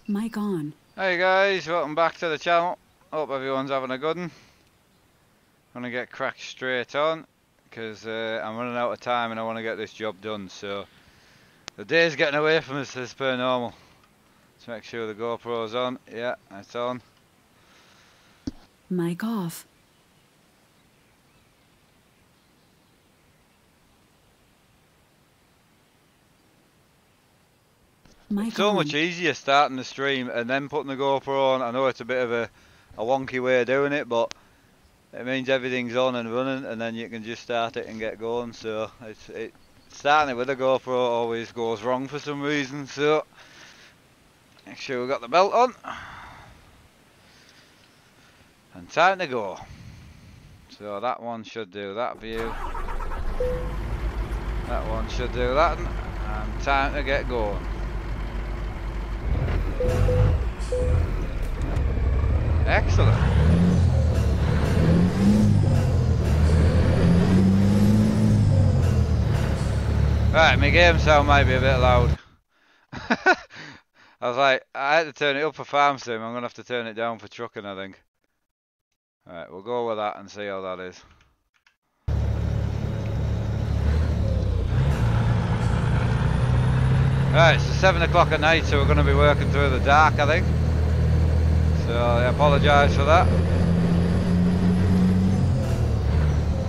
Mic on. Hey guys, welcome back to the channel. Hope everyone's having a good one. I'm gonna get cracked straight on because I'm running out of time and I want to get this job done. So the day's getting away from us as per normal. Let's make sure the GoPro's on. Yeah, it's on. Mic off. Mic It's so on. much easier starting the stream and then putting the GoPro on. I know it's a bit of a wonky way of doing it, but it means everything's on and running, and then you can just start it and get going. So starting it with a GoPro always goes wrong for some reason. So make sure we've got the belt on, and time to go. So that one should do that view. That one should do that, and time to get going. Excellent. Right, my game sound might be a bit loud. I was like, I had to turn it up for farm sim, I'm going to have to turn it down for trucking, I think. Alright, we'll go with that and see how that is. Right, it's 7 o'clock at night, so we're going to be working through the dark, I think. So I apologise for that.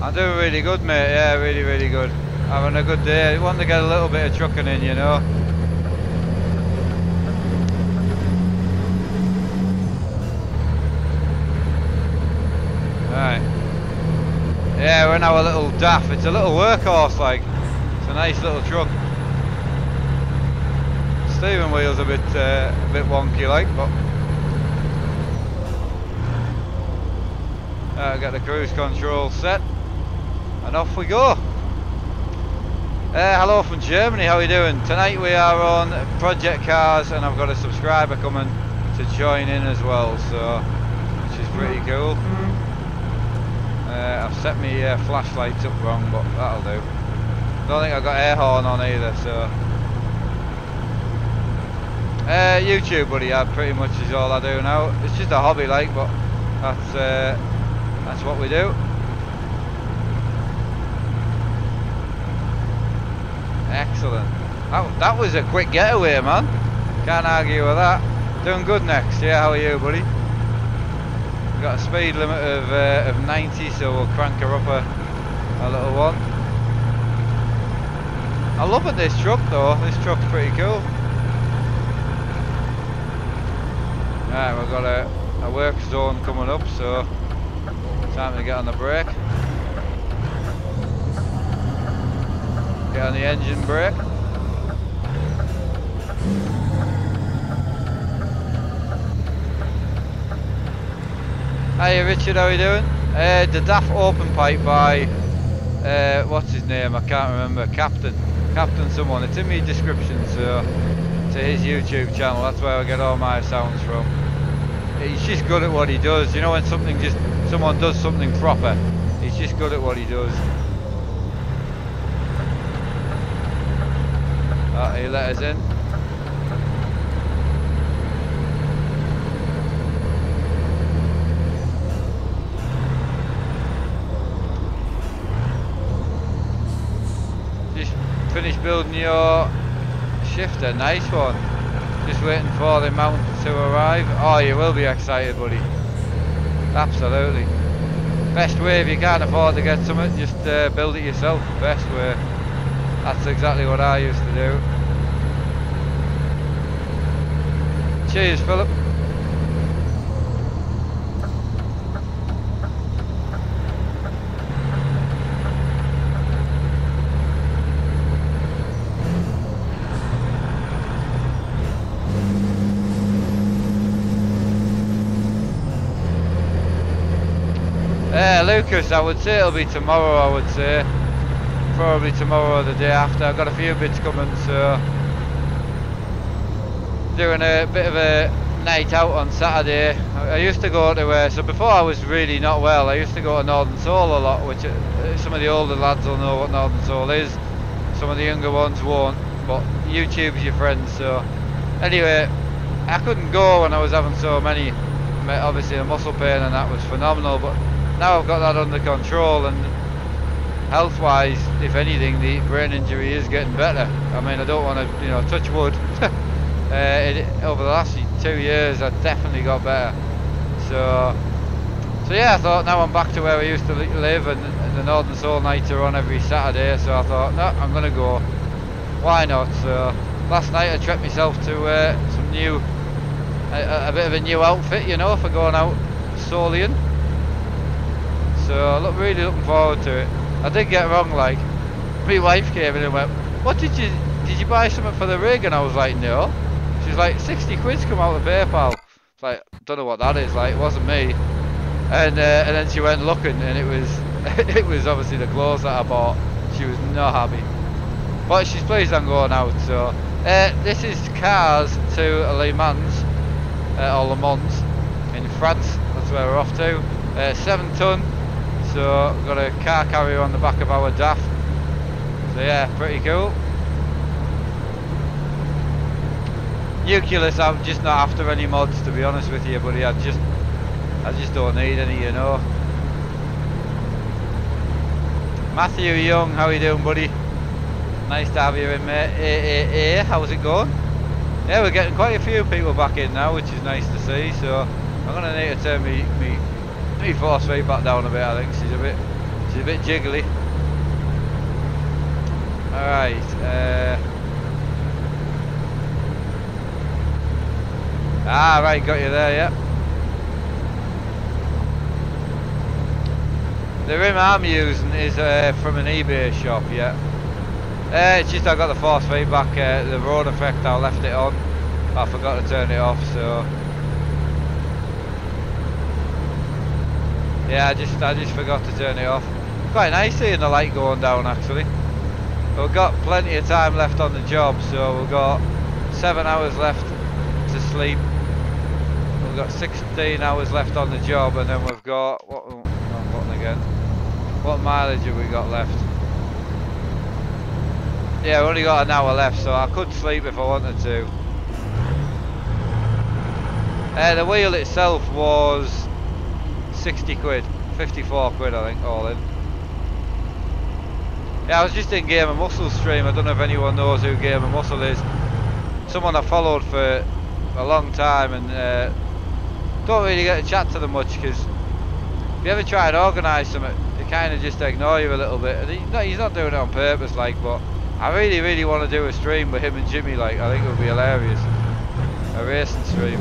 I'm doing really good, mate, yeah, really good. Having a good day. I want to get a little bit of trucking in, you know. Right. Yeah, we're in our little DAF. It's a little workhorse, like. It's a nice little truck. Steering wheel's a bit wonky, like, but. Get the cruise control set, and off we go. Hello from Germany, how are you doing? Tonight we are on Project Cars and I've got a subscriber coming to join in as well, so which is pretty cool. I've set my flashlights up wrong, but that'll do. Don't think I've got air horn on either, so YouTube, buddy, pretty much is all I do now. It's just a hobby, like, but that's what we do. Excellent. That was a quick getaway, man. Can't argue with that. Doing good next. Yeah, how are you, buddy? We've got a speed limit of 90, so we'll crank her up a little one. I'm loving this truck though. This truck's pretty cool. Right, we've got a work zone coming up, so time to get on the brake. Get on the engine brake. Hiya Richard, how are you doing? The DAF open pipe by, what's his name, I can't remember, Captain someone, it's in my description, so to his YouTube channel, that's where I get all my sounds from. He's just good at what he does, you know, when someone does something proper, he's just good at what he does. He let us in. Just finished building your shifter, nice one. Just waiting for the mount to arrive. Oh, you will be excited, buddy. Absolutely. Best way if you can't afford to get something, just build it yourself. Best way. That's exactly what I used to do. Cheers, Philip. Lucas, I would say it'll be tomorrow, I would say. Probably tomorrow or the day after. I've got a few bits coming, so doing a bit of a night out on Saturday. I used to go to, so before I was really not well, I used to go to Northern Soul a lot, which some of the older lads will know what Northern Soul is, some of the younger ones won't, but YouTube's your friend. So anyway, I couldn't go when I was having so many. Obviously, the muscle pain and that was phenomenal, but now I've got that under control, and health-wise, if anything, the brain injury is getting better. I mean, I don't want to, you know, touch wood. Over the last 2 years, I've definitely got better. So yeah, I thought now I'm back to where I used to live, and the Northern Soul nights are on every Saturday. So I thought, no, I'm gonna go. Why not? So last night I treated myself to some new, a bit of a new outfit, you know, for going out souling. So really looking forward to it. I did get wrong, like, my wife came in and went, what did you buy something for the rig? And I was like, no. She's like, 60 quid's come out of PayPal. It's like, don't know what that is, like, it wasn't me. And then she went looking, and it was it was obviously the clothes that I bought. She was not happy, but she's pleased I'm going out. So this is cars to Le Mans, or Le Mans in France. That's where we're off to. 7 ton. So we've got a car carrier on the back of our DAF. So yeah, pretty cool. Nucleus, I'm just not after any mods, to be honest with you, buddy. I just don't need any, you know. Matthew Young, how you doing, buddy? Nice to have you in, mate. How's it going? Yeah, we're getting quite a few people back in now, which is nice to see. So I'm gonna need to turn me force rate back down a bit. I think she's a bit jiggly. All right. Right, got you there, yeah. The rim I'm using is from an eBay shop, yeah. It's just I got the force feedback, the road effect, I left it on. I forgot to turn it off, so yeah, I just forgot to turn it off. Quite nice seeing the light going down, actually. We've got plenty of time left on the job, so we've got 7 hours left to sleep. We've got 16 hours left on the job, and then we've got what mileage have we got left? Yeah, we've only got an hour left, so I could sleep if I wanted to. The wheel itself was 60 quid, 54 quid I think, all in. Yeah, I was just in Game of Muscle stream. I don't know if anyone knows who Game of Muscle is. Someone I followed for a long time, and don't really get to chat to them much, because if you ever try and organise something, they kind of just ignore you a little bit. And he's not doing it on purpose, like, but I really want to do a stream with him and Jimmy, like, I think it would be hilarious. A racing stream.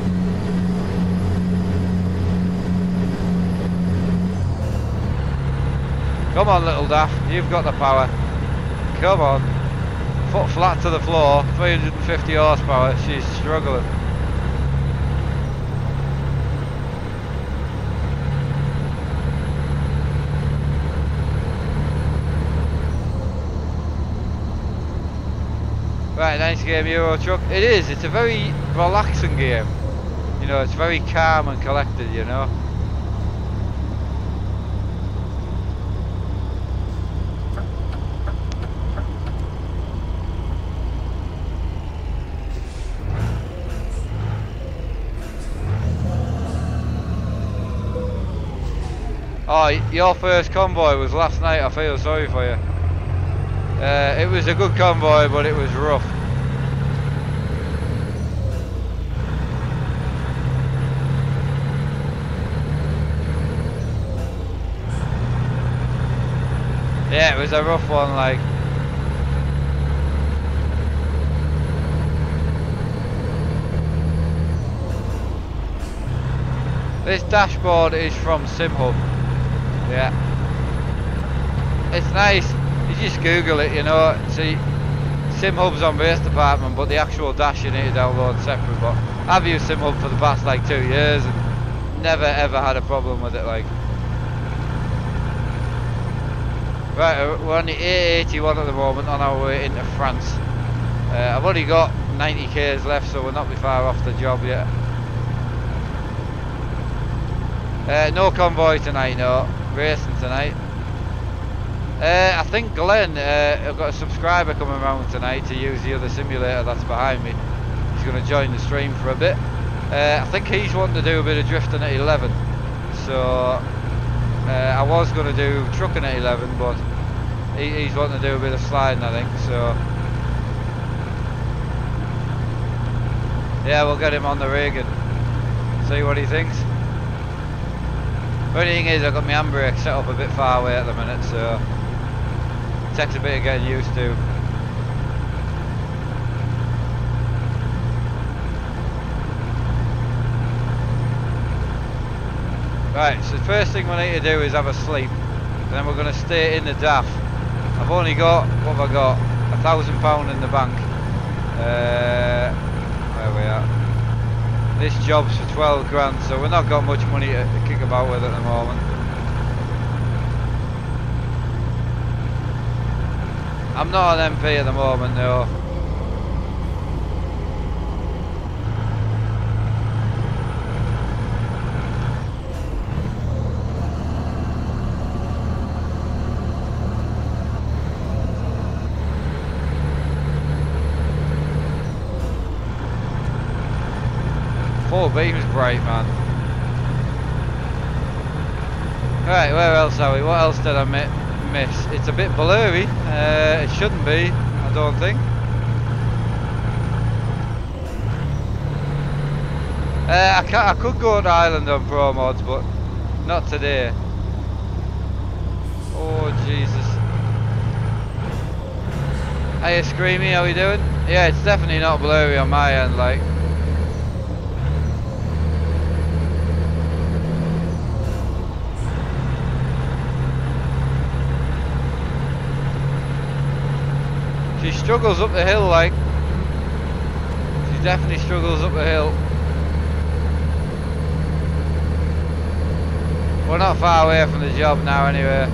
Come on, little Daff, you've got the power. Come on. Foot flat to the floor, 350 horsepower, she's struggling. Right, nice game, Euro Truck. It is, it's a very relaxing game. You know, it's very calm and collected, you know. Oh, your first convoy was last night, I feel sorry for you. It was a good convoy, but it was rough. Yeah, it was a rough one, like. This dashboard is from SimHub. Yeah. It's nice. You just Google it, you know. See, SimHub's on Race Department, but the actual dash you need to download separate. But I've used SimHub for the past like 2 years and never ever had a problem with it, like. Right, we're on the A81 at the moment on our way into France. I've only got 90 k's left, so we'll not be far off the job yet. No convoy tonight, no. Racing tonight. I think Glenn, I've got a subscriber coming around tonight to use the other simulator that's behind me. He's going to join the stream for a bit. I think he's wanting to do a bit of drifting at 11. So I was going to do trucking at 11, but he's wanting to do a bit of sliding, I think. So yeah, we'll get him on the rig and see what he thinks. The only thing is, I've got my handbrake set up a bit far away at the minute, so it takes a bit of getting used to. Right, so the first thing we need to do is have a sleep, and then we're going to stay in the DAF. I've only got, what have I got? £1,000 in the bank. Where we are. This job's for 12 grand, so we've not got much money to kick about with at the moment. I'm not an MP at the moment, though. Four beams bright, man. Right, where else are we? What else did I miss? It's a bit blurry. It shouldn't be, I don't think. I could go to Ireland on Pro Mods, but not today. Oh Jesus! Hey, Screamy, how you doing? Yeah, it's definitely not blurry on my end, like. She struggles up the hill, like. She definitely struggles up the hill. We're not far away from the job now, anyway.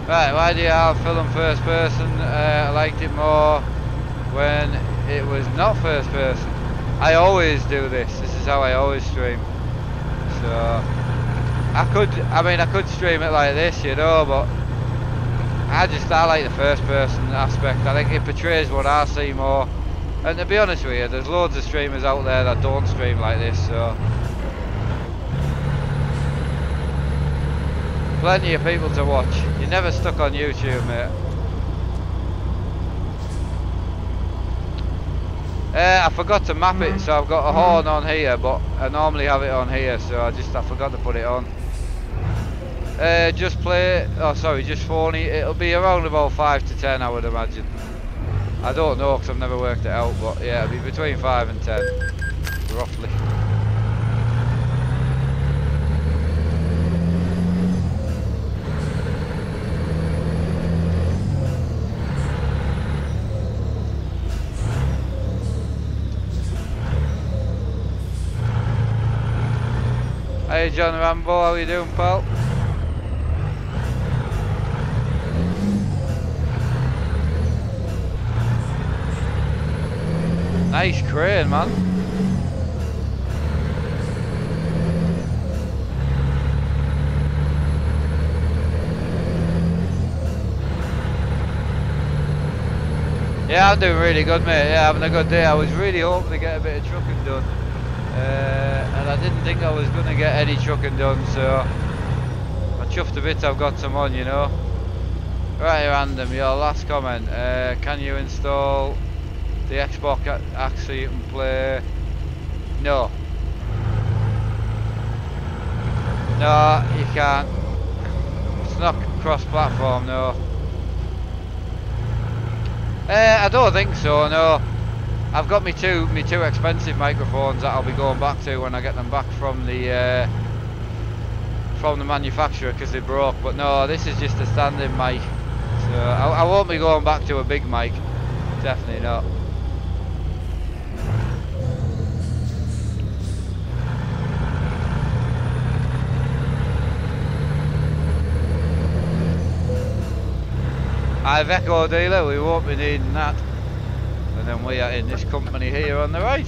Right, why do you have film first person? I liked it more when it was not first person. I always do this. This is how I always stream. So I could stream it like this, you know, but I like the first person aspect. I think it portrays what I see more. And to be honest with you, there's loads of streamers out there that don't stream like this, so plenty of people to watch. You're never stuck on YouTube, mate. I forgot to map it, so I've got a horn on here, but I normally have it on here, so I forgot to put it on. Just phone it. It'll be around about 5 to 10, I would imagine. I don't know because I've never worked it out, but yeah, it'll be between 5 and 10, roughly. Hey John Rambo, how you doing, pal? Nice crane, man. Yeah, I'm doing really good, mate. Yeah, having a good day. I was really hoping to get a bit of trucking done. And I didn't think I was going to get any trucking done, so I chuffed a bit I've got some on, you know. Right, random, your last comment. Can you install the Xbox app so you can play? No. No, you can't. It's not cross-platform, no. I don't think so, no. I've got me two expensive microphones that I'll be going back to when I get them back from the manufacturer because they broke. But no, this is just a standing mic. So I won't be going back to a big mic. Definitely not. Iveco dealer, we won't be needing that. And then we are in this company here on the right.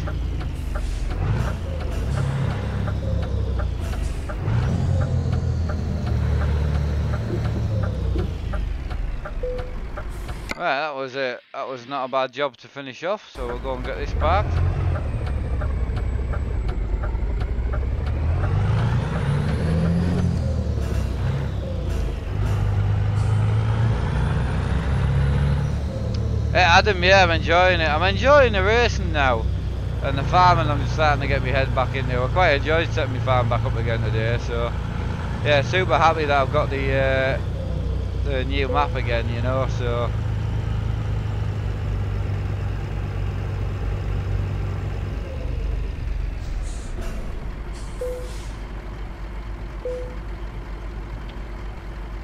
Right, that was it. That was not a bad job to finish off, so we'll go and get this parked. Hey Adam, yeah, I'm enjoying it. I'm enjoying the racing now. And the farming, I'm starting to get my head back into. I quite enjoyed setting my farm back up again today, so yeah, super happy that I've got the new map again, you know, so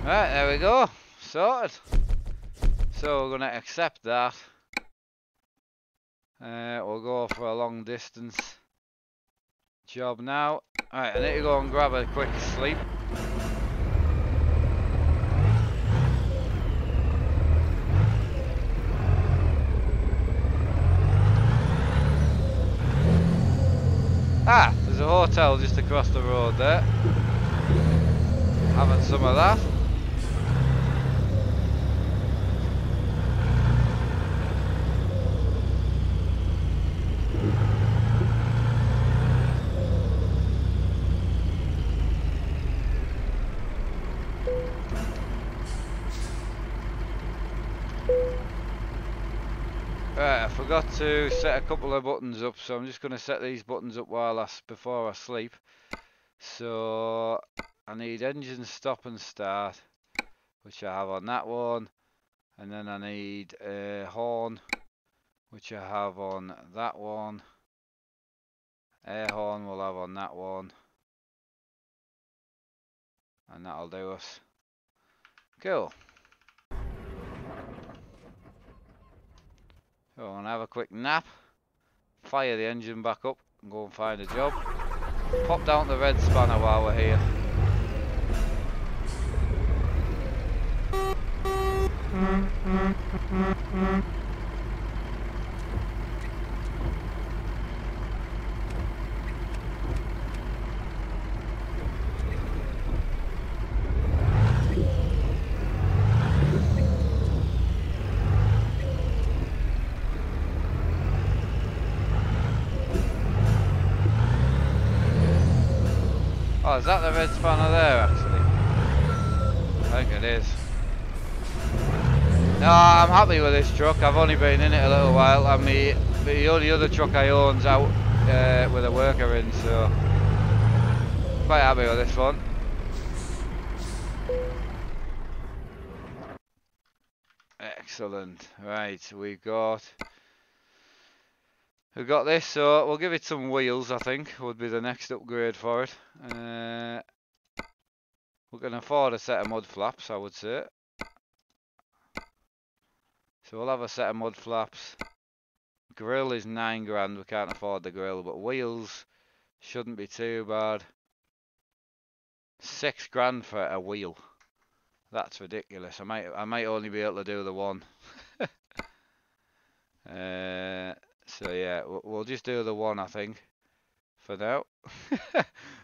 right, there we go, sorted. So we're gonna accept that. We'll go for a long distance job now. Alright, I need to go and grab a quick sleep. Ah, there's a hotel just across the road there. Having some of that. Right, I forgot to set a couple of buttons up, so I'm just going to set these buttons up before I sleep. So I need engine stop and start, which I have on that one, and then I need horn, which I have on that one. Air horn we'll have on that one, and that'll do us. Cool. So I'm gonna have a quick nap, fire the engine back up, and go and find a job. Pop down the red spanner while we're here. Oh, is that the red spanner there, actually? I think it is. No, I'm happy with this truck. I've only been in it a little while, and the only other truck I own's out with a worker in, so quite happy with this one. Excellent. Right, we've got this, so we'll give it some wheels, I think, would be the next upgrade for it. We can afford a set of mud flaps, I would say. So we'll have a set of mud flaps. Grill is 9 grand, we can't afford the grill, but wheels shouldn't be too bad. 6 grand for a wheel. That's ridiculous. I might only be able to do the one. So yeah, we'll just do the one, I think, for now.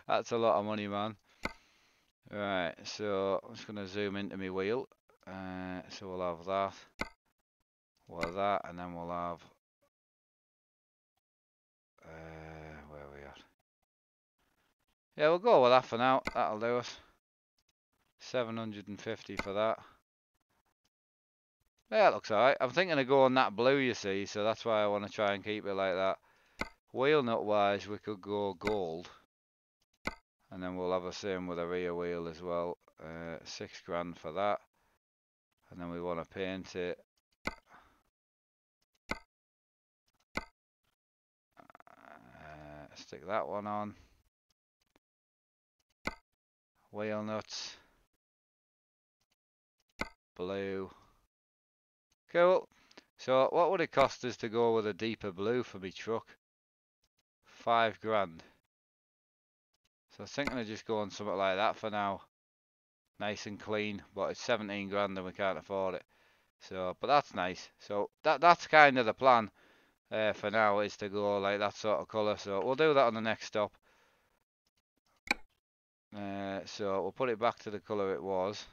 That's a lot of money, man. Right, so I'm just gonna zoom into my wheel. So we'll have that, and then we'll have where are we at? Yeah, we'll go with that for now. That'll do us. 750 for that. Yeah, it looks alright. I'm thinking of going that blue, you see, so that's why I want to try and keep it like that. Wheel nut wise, we could go gold, and then we'll have the same with a rear wheel as well. 6 grand for that, and then we want to paint it. Stick that one on. Wheel nuts, blue. Cool. So what would it cost us to go with a deeper blue for my truck? 5 grand. So I was thinking of just going something like that for now. Nice and clean, but it's 17 grand and we can't afford it. So, but that's nice. So that's kind of the plan for now, is to go like that sort of colour. So we'll do that on the next stop. So we'll put it back to the colour it was.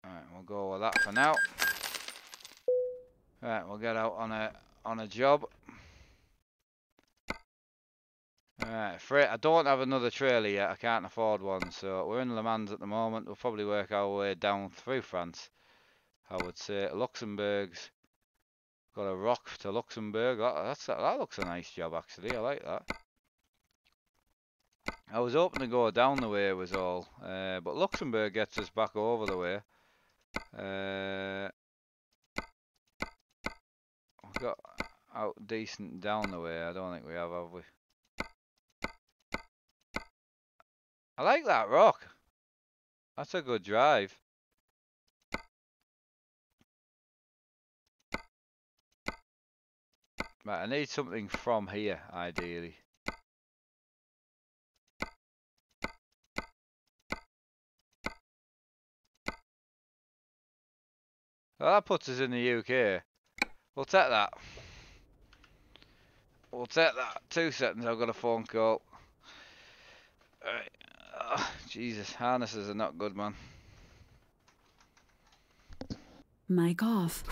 Right, we'll go with that for now. Right, we'll get out on a job. Right, I don't have another trailer yet. I can't afford one, so we're in Le Mans at the moment. We'll probably work our way down through France. I would say Luxembourg's got a rock to Luxembourg. That looks a nice job actually. I like that. I was hoping to go down the way was all, but Luxembourg gets us back over the way. We've got out decent down the way. I don't think we have we? I like that rock. That's a good drive. Right, I need something from here, ideally. Well, that puts us in the UK. We'll take that. We'll take that. 2 seconds, I've got a phone call. Alright. Oh, Jesus, harnesses are not good, man. Mic off.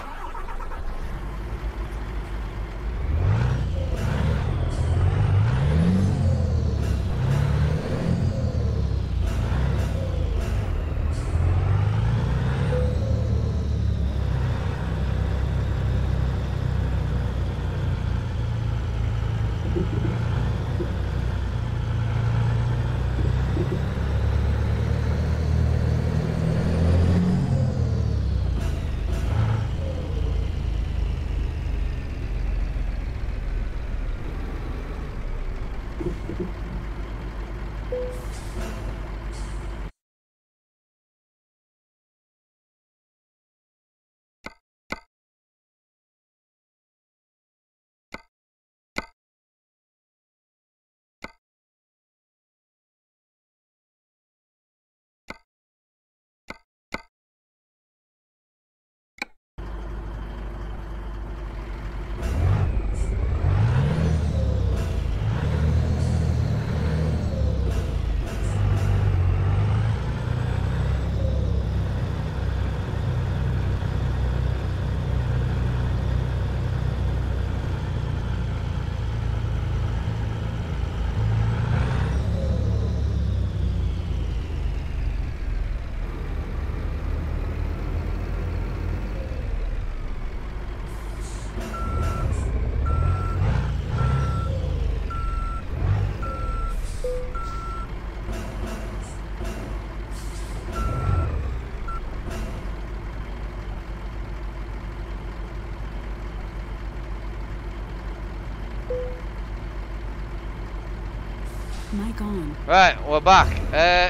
Mic on. Right, we're back.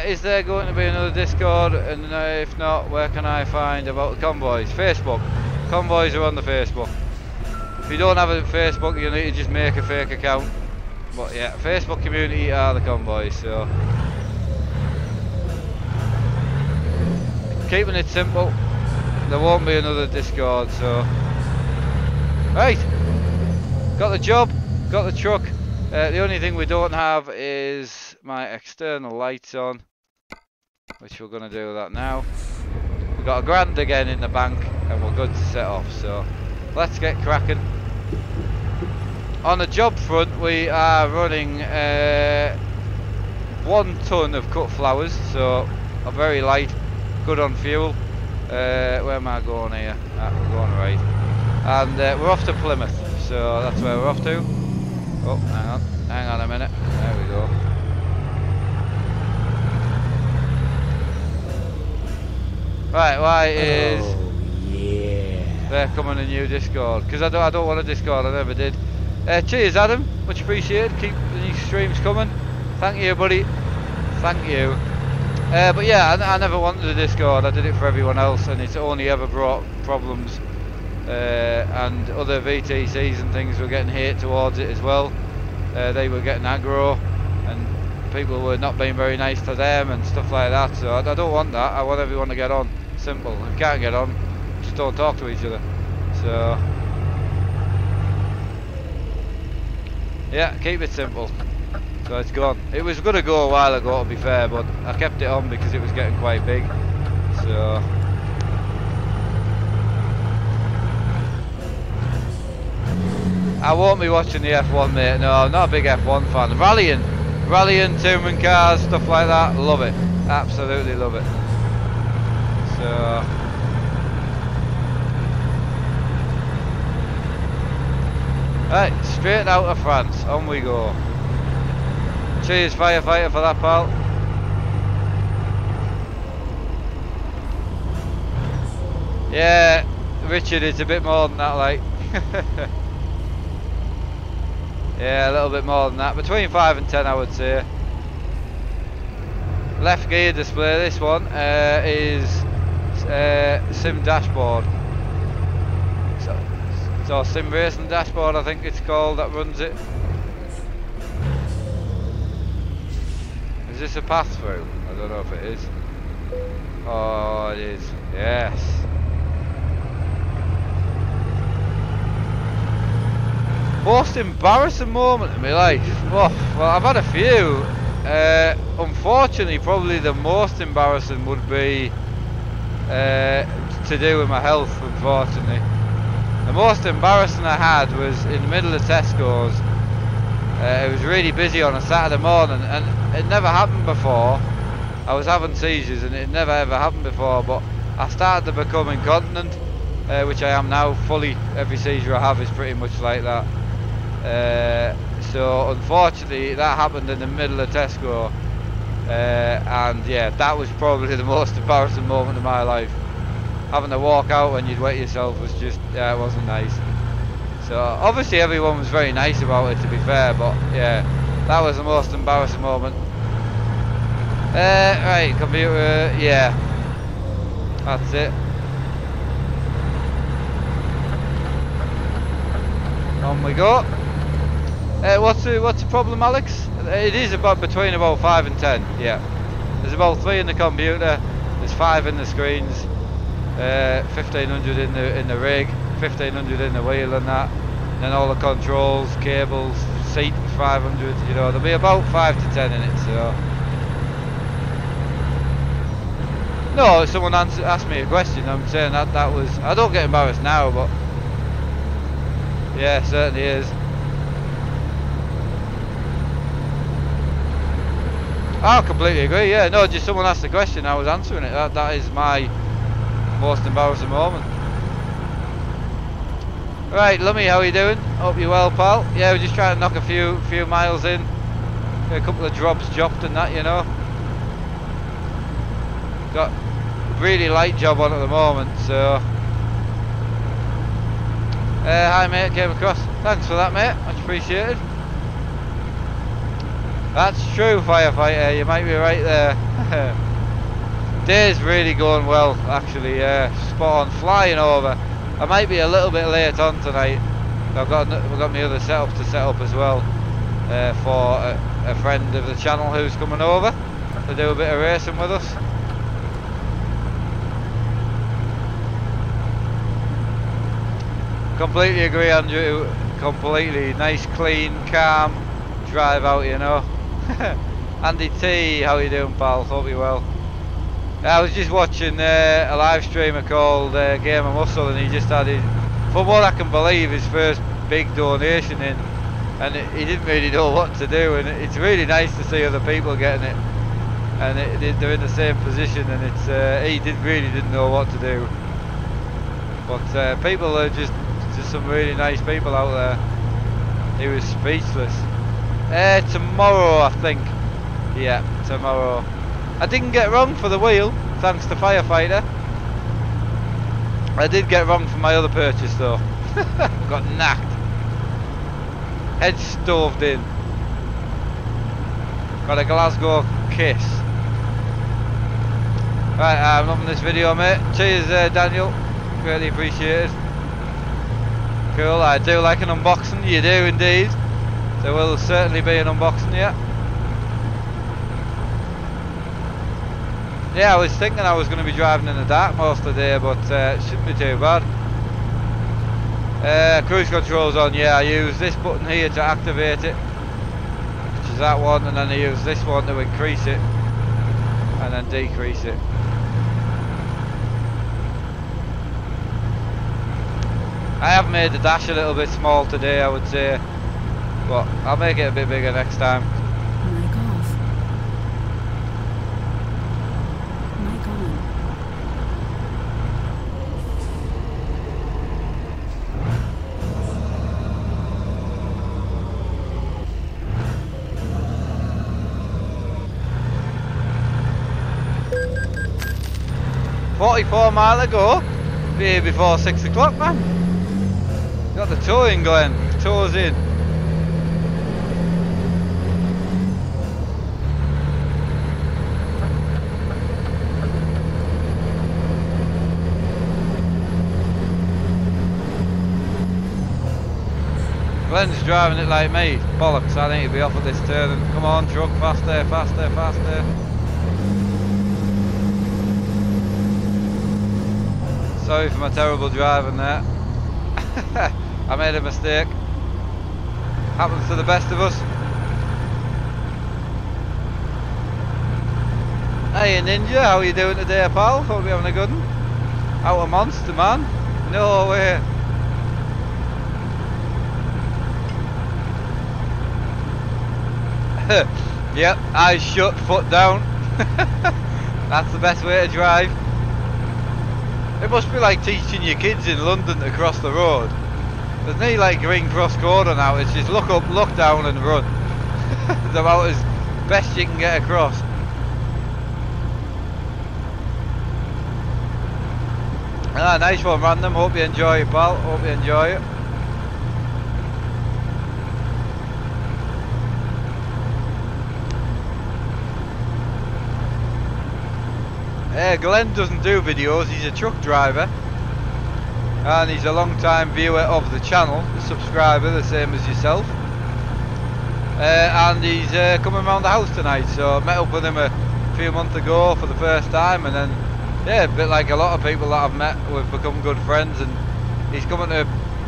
Is there going to be another Discord? And if not, where can I find about the convoys? Facebook. Convoys are on the Facebook. If you don't have a Facebook, you need to just make a fake account. But yeah, Facebook community are the convoys, so. Keeping it simple. There won't be another Discord, so. Right. Got the job, got the truck. The only thing we don't have is my external lights on, which we're going to do that now. We've got £1,000 again in the bank and we're good to set off, so let's get cracking. On the job front, we are running 1 tonne of cut flowers, so a very light, good on fuel. Where am I going here? We're going right. And we're off to Plymouth, so that's where we're off to. Oh, hang on a minute. There we go. Right, why is there coming a new Discord? Because I don't want a Discord, I never did. Cheers, Adam. Much appreciated. Keep the new streams coming. Thank you, buddy. Thank you. But yeah, I never wanted a Discord. I did it for everyone else, and it's only ever brought problems. And other VTCs and things were getting hate towards it as well. They were getting aggro and people were not being very nice to them and stuff like that, so I don't want that. I want everyone to get on. Simple. If you can't get on, just don't talk to each other. So yeah, keep it simple. So it's gone. It was going to go a while ago, to be fair, but I kept it on because it was getting quite big. So I won't be watching the F1, mate. No, I'm not a big F1 fan. Rallying, touring cars, stuff like that. Love it. Absolutely love it. So. Right, straight out of France. On we go. Cheers, firefighter, for that, pal. Yeah, Richard, it's a bit more than that, like. Yeah, a little bit more than that. Between 5 and 10, I would say. Left gear display, this one is Sim Dashboard. So Sim Racing Dashboard, I think it's called, that runs it. Is this a pass through? I don't know if it is. Oh, it is. Yes. Most embarrassing moment in my life. Oh, well, I've had a few. Unfortunately, probably the most embarrassing would be to do with my health, unfortunately. The most embarrassing I had was in the middle of Tesco's. It was really busy on a Saturday morning, and it never happened before. I was having seizures, and it never ever happened before, but I started to become incontinent, which I am now fully. Every seizure I have is pretty much like that. So unfortunately that happened in the middle of Tesco, and yeah, that was probably the most embarrassing moment of my life. Having to walk out when you'd wet yourself was just, yeah, it wasn't nice. So obviously everyone was very nice about it, to be fair, but yeah, that was the most embarrassing moment. Right, computer, yeah, that's it. On we go. What's the problem, Alex? It is between about 5 and 10. Yeah, there's about 3 in the computer. There's 5 in the screens. 1500 in the rig. 1500 in the wheel and that. Then all the controls, cables, seat 500. You know, there'll be about 5 to 10 in it. So. No, someone asked me a question. I'm saying that was. I don't get embarrassed now, but yeah, it certainly is. I completely agree, yeah. No, just someone asked the question, I was answering it. That is my most embarrassing moment. Right, Lummy, how are you doing? Hope you're well, pal. Yeah, we're just trying to knock a few miles in. A couple of drops dropped and that, you know. Got a really light job on at the moment, so. Hi mate, came across. Thanks for that, mate. Much appreciated. That's true, firefighter, you might be right there. Day's really going well, actually, spot on, flying over. I might be a little bit late on tonight. We've got my other setup to set up as well, for a friend of the channel who's coming over to do a bit of racing with us. Completely agree, Andrew, completely. Nice, clean, calm drive out, you know. Andy T, how you doing, pal? Hope you're well. I was just watching a live streamer called Game of Muscle, and he just had his, from what I can believe, his first big donation in, and he didn't really know what to do, and it's really nice to see other people getting it, and they're in the same position, and it's he really didn't know what to do, but people are just some really nice people out there. He was speechless. Tomorrow, I think. Yeah, tomorrow. I didn't get wrong for the wheel, thanks to Firefighter. I did get wrong for my other purchase though. Got knacked. Head stoved in. Got a Glasgow kiss. Right, I'm loving this video, mate. Cheers, Daniel. Greatly appreciated. Cool, I do like an unboxing. You do indeed. There will certainly be an unboxing, yeah. Yeah, I was thinking I was going to be driving in the dark most of the day, but it shouldn't be too bad. Cruise control's on, yeah. I use this button here to activate it, which is that one, and then I use this one to increase it, and then decrease it. I have made the dash a little bit small today, I would say, but I'll make it a bit bigger next time. Mic off. Mic on. 44 mile ago, be here before 6 o'clock, man. Got the toe in, Glenn. Toes in. Glenn's driving it like me. Bollocks, I need to be off at this turn. Come on, truck, faster, faster, faster. Sorry for my terrible driving there. I made a mistake. Happens to the best of us. Hey Ninja, how are you doing today, pal? Hope you're having a good one. Out a monster, man. No way. Yep, eyes shut, foot down. That's the best way to drive. It must be like teaching your kids in London to cross the road. There's no like green cross corner now, it's just look up, look down and run. It's about as best you can get across. Ah, nice one random, hope you enjoy it, pal, hope you enjoy it. Glenn doesn't do videos, he's a truck driver and he's a long time viewer of the channel, a subscriber the same as yourself, and he's coming around the house tonight, so I met up with him a few months ago for the first time, and then yeah, a bit like a lot of people that I've met, we've become good friends, and he's coming to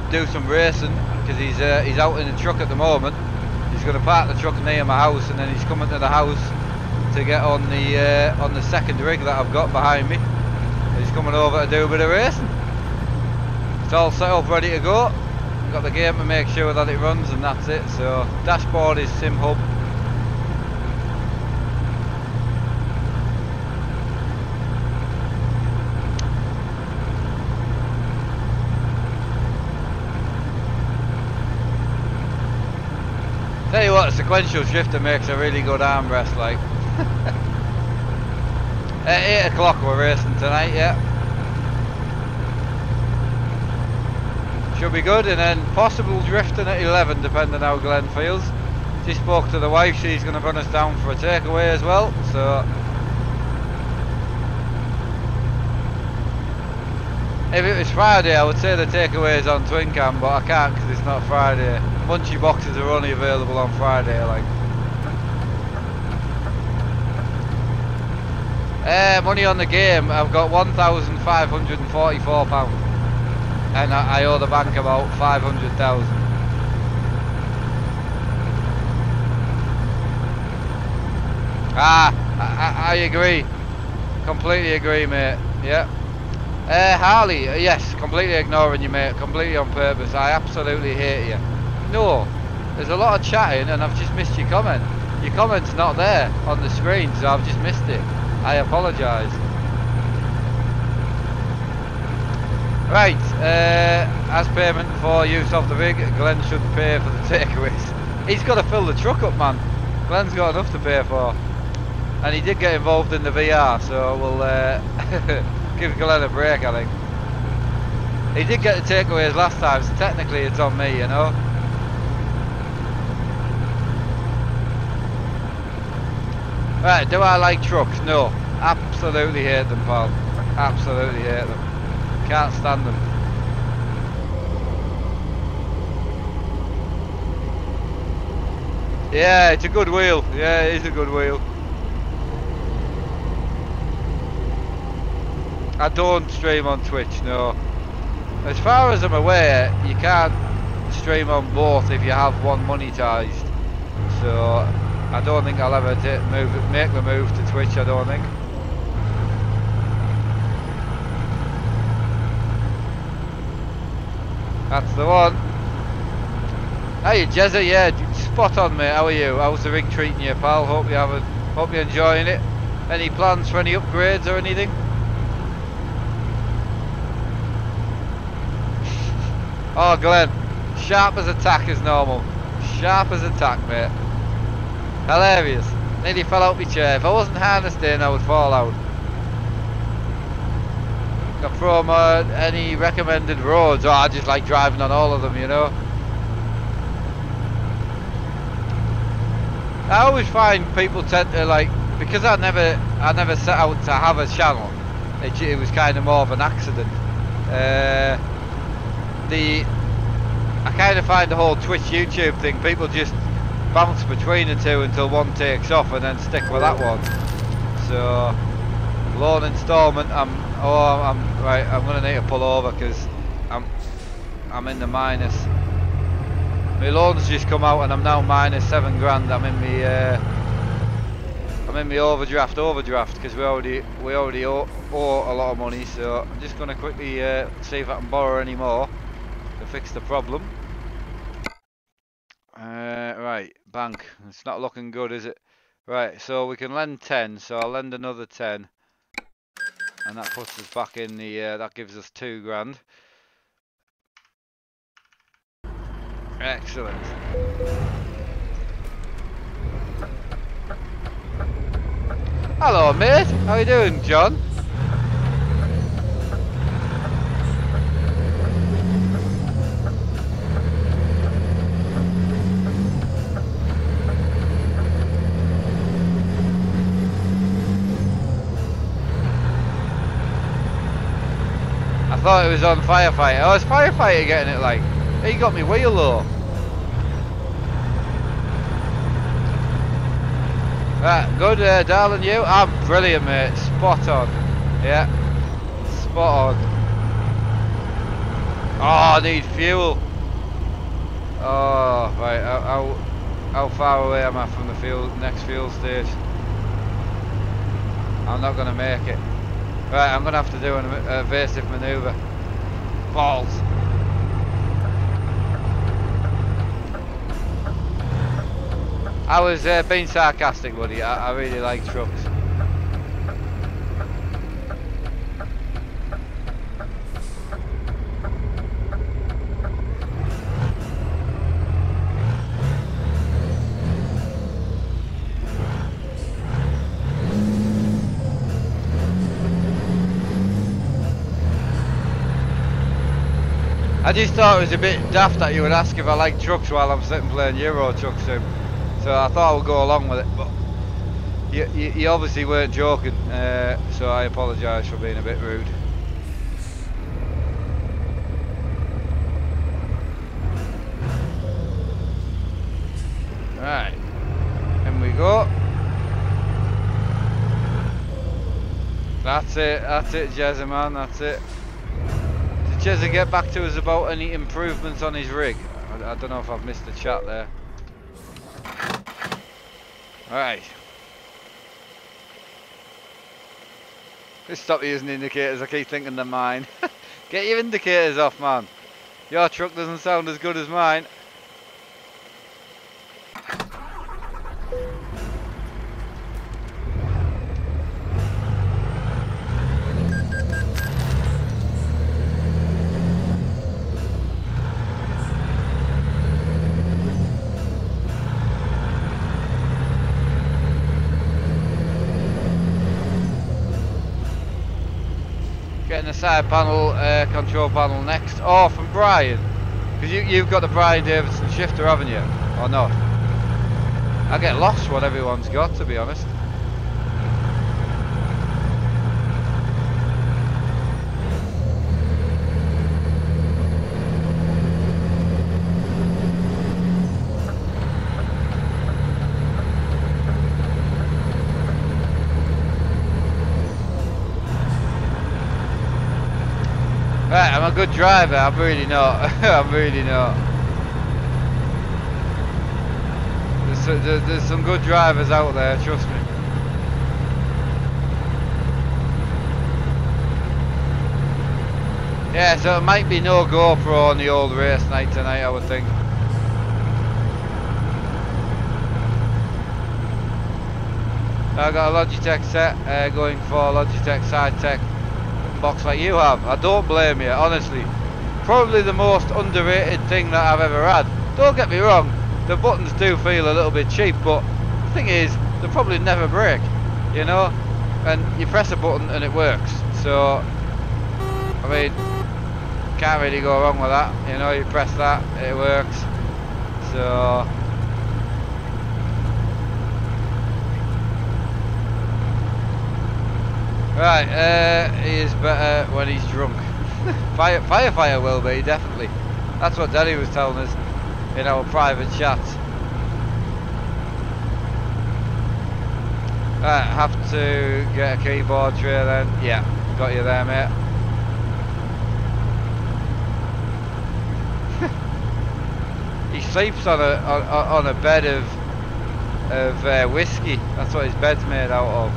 do some racing because he's out in the truck at the moment. He's going to park the truck near my house and then he's coming to the house to get on the second rig that I've got behind me. He's coming over to do a bit of racing. It's all set up, ready to go. Got the game to make sure that it runs, and that's it. So dashboard is SimHub. Tell you what, a sequential shifter makes a really good armrest, like. At 8 o'clock we're racing tonight, yeah. Should be good, and then possible drifting at 11 depending how Glenn feels. She spoke to the wife, she's going to run us down for a takeaway as well, so. If it was Friday I would say the takeaway is on Twin Cam, but I can't because it's not Friday. Munchy boxes are only available on Friday, like. Money on the game, I've got £1,544 and I owe the bank about 500,000. I agree, completely agree, mate. Yeah. Harley, yes, completely ignoring you, mate, completely on purpose. I absolutely hate you. No, there's a lot of chatting and I've just missed your comment. Your comment's not there on the screen, so I've just missed it. I apologise. Right, as payment for use of the rig, Glenn should pay for the takeaways. He's got to fill the truck up, man. Glenn's got enough to pay for. And he did get involved in the VR, so we'll give Glenn a break, I think. He did get the takeaways last time, so technically it's on me, you know. Right, do I like trucks? No. Absolutely hate them, pal. Absolutely hate them. Can't stand them. Yeah, it's a good wheel. Yeah, it is a good wheel. I don't stream on Twitch, no. As far as I'm aware, you can't stream on both if you have one monetized. So I don't think I'll ever make the move to Twitch, I don't think. That's the one. Hey Jezza, yeah, spot on mate, how are you? How's the rig treating you pal? Hope you're enjoying it. Any plans for any upgrades or anything? Oh Glenn, sharp as attack as normal. Sharp as attack mate. Hilarious. Nearly fell out my chair. If I wasn't harnessed in I would fall out. From any recommended roads? Oh, I just like driving on all of them, you know. I always find people tend to like, because I never set out to have a channel. It was kind of more of an accident. I kind of find the whole Twitch YouTube thing, people just bounce between the two until one takes off and then stick with that one. So loan installment, I'm gonna need to pull over because I'm in the minus. My loan's just come out and I'm now minus 7 grand. I'm in my overdraft because we already owe a lot of money. So I'm just gonna quickly see if I can borrow any more to fix the problem. Right, bank. It's not looking good, is it? Right, so we can lend 10. So I'll lend another 10. And that puts us back in the, that gives us 2 grand. Excellent. Hello mate, how you doing John? I thought it was on firefighter. Oh, it's firefighter getting it like. He got me wheel low. Right, good darling you. I'm brilliant mate, spot on. Yeah, spot on. Oh, I need fuel. Oh, right, how far away am I from the next fuel station? I'm not going to make it. Right, I'm going to have to do an evasive manoeuvre. Balls. I was being sarcastic, buddy. I really like trucks. I just thought it was a bit daft that you would ask if I like trucks while I'm sitting playing Euro Truck Sim. So I thought I would go along with it, but you obviously weren't joking, so I apologise for being a bit rude. Right, in we go. That's it, Jezza man, that's it. Did Jezza get back to us about any improvements on his rig? I don't know if I've missed the chat there. Alright. Just stop using indicators, I keep thinking they're mine. Get your indicators off, man. Your truck doesn't sound as good as mine. Getting the side panel, control panel next. Oh, from Brian. Because you've got the Brian Davidson shifter, haven't you? Or not? I get lost what everyone's got, to be honest. Right, I'm a good driver, I'm really not. I'm really not. There's some good drivers out there, trust me. Yeah, so it might be no GoPro on the old race night tonight, I would think. I got a Logitech set, going for Logitech SideTech box like you have. I don't blame you, honestly. Probably the most underrated thing that I've ever had. Don't get me wrong, the buttons do feel a little bit cheap, but the thing is, they probably never break, you know? And you press a button and it works. So, I mean, can't really go wrong with that. You know, you press that, it works. So, right, he is better when he's drunk. Firefighter will be, definitely. That's what Danny was telling us in our private chat. Right, have to get a keyboard tray then. Yeah, got you there, mate. He sleeps on a bed of whiskey. That's what his bed's made out of.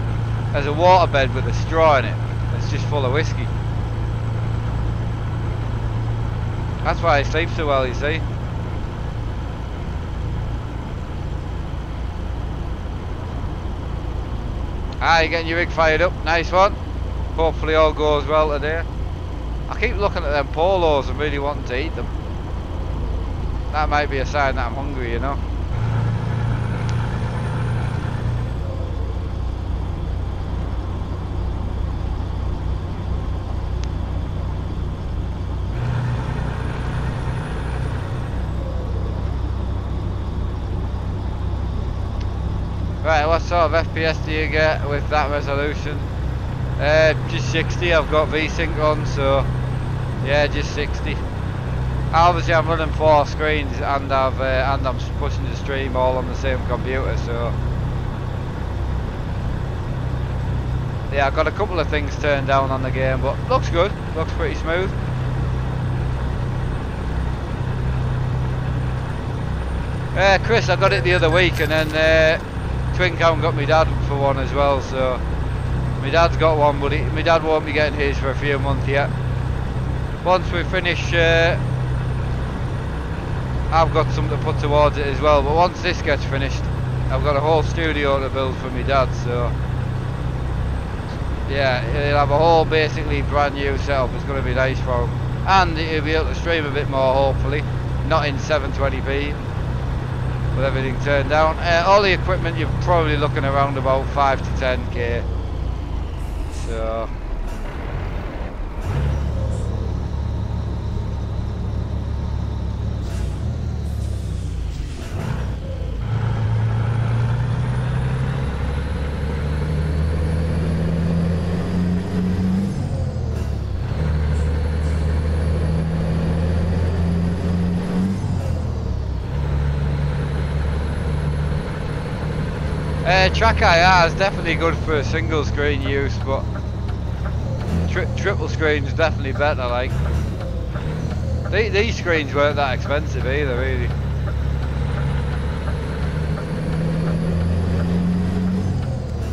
There's a water bed with a straw in it. It's just full of whiskey. That's why he sleeps so well, you see. Ah, you're getting your rig fired up. Nice one. Hopefully all goes well today. I keep looking at them polos and really wanting to eat them. That might be a sign that I'm hungry, you know. Right, what sort of FPS do you get with that resolution? Just 60. I've got VSync on, so yeah, just 60. Obviously, I'm running 4 screens, and I'm pushing the stream all on the same computer. So yeah, I've got a couple of things turned down on the game, but looks good. Looks pretty smooth. Chris, I got it the other week, and then Twincam got my dad for one as well, so my dad's got one, but my dad won't be getting his for a few months yet. Once we finish, I've got something to put towards it as well, but once this gets finished, I've got a whole studio to build for my dad, so yeah, he'll have a whole basically brand new setup. It's going to be nice for him, and he'll be able to stream a bit more, hopefully, not in 720p. With everything turned down. All the equipment, you're probably looking around about 5 to 10k. So Track IR is definitely good for single screen use, but triple screen is definitely better. Like these screens weren't that expensive either, really.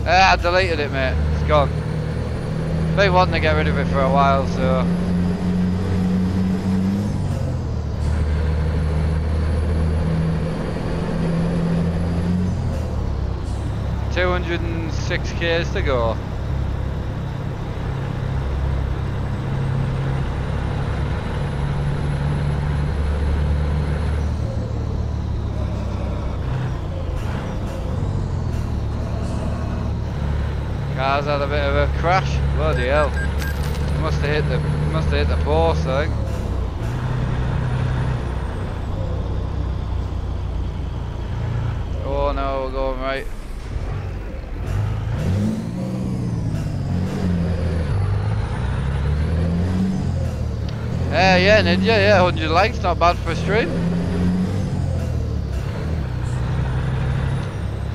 I deleted it, mate. It's gone. Been wanting to get rid of it for a while, so. $206Ks to go. Car's had a bit of a crash. Bloody hell! Must have hit the post, I think. Oh no, we're going right. Yeah, Ninja, yeah, 100 likes, not bad for a stream.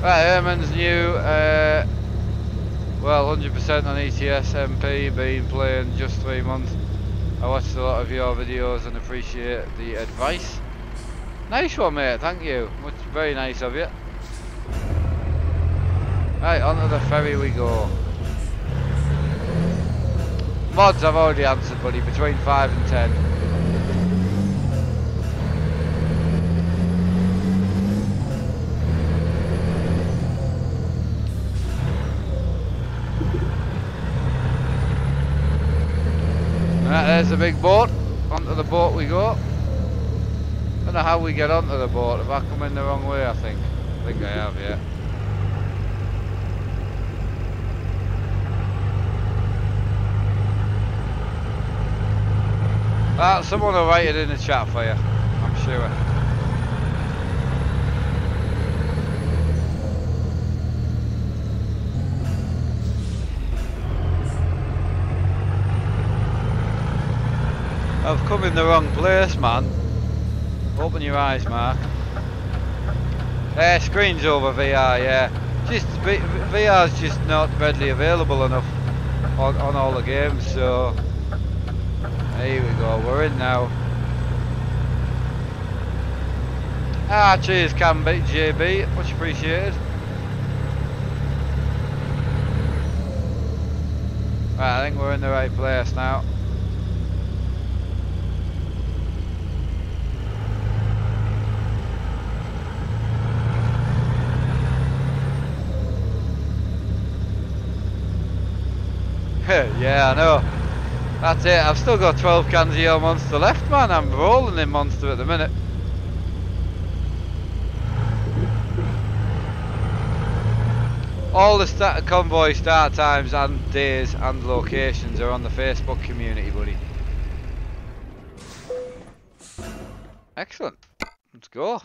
Right, Herman's new, well, 100% on ETS MP, been playing just 3 months. I watched a lot of your videos and appreciate the advice. Nice one, mate, thank you. Much, very nice of you. Right, onto the ferry we go. Mods I've already answered, buddy, between 5 and 10. Right, there's the big boat. Onto the boat we go. Don't know how we get onto the boat. Have I come in the wrong way, I think? I think I have, yeah. Someone will write it in the chat for you, I'm sure. I've come in the wrong place, man. Open your eyes, Mark. Screen's over VR, yeah. Just VR's just not readily available enough on all the games, so here we go. We're in now. Cheers, JB. Much appreciated. Right, I think we're in the right place now. Yeah, I know. That's it. I've still got 12 cans of your Monster left, man. I'm rolling in Monster at the minute. All the convoy start times and days and locations are on the Facebook community, buddy. Excellent. Let's go.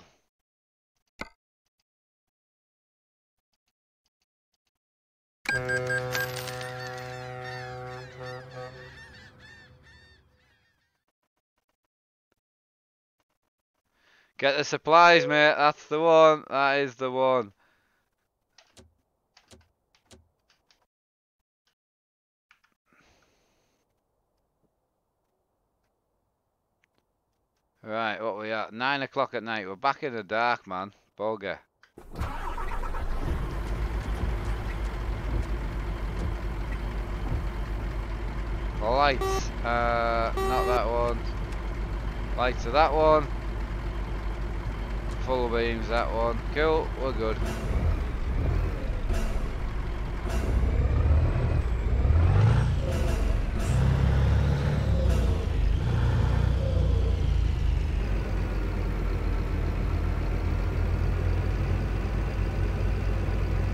Get the supplies, mate. That's the one. That is the one. Right, what we at? 9 o'clock at night. We're back in the dark, man. Bugger. Lights. Not that one. Lights are that one. Full beams, that one. Cool, we're good.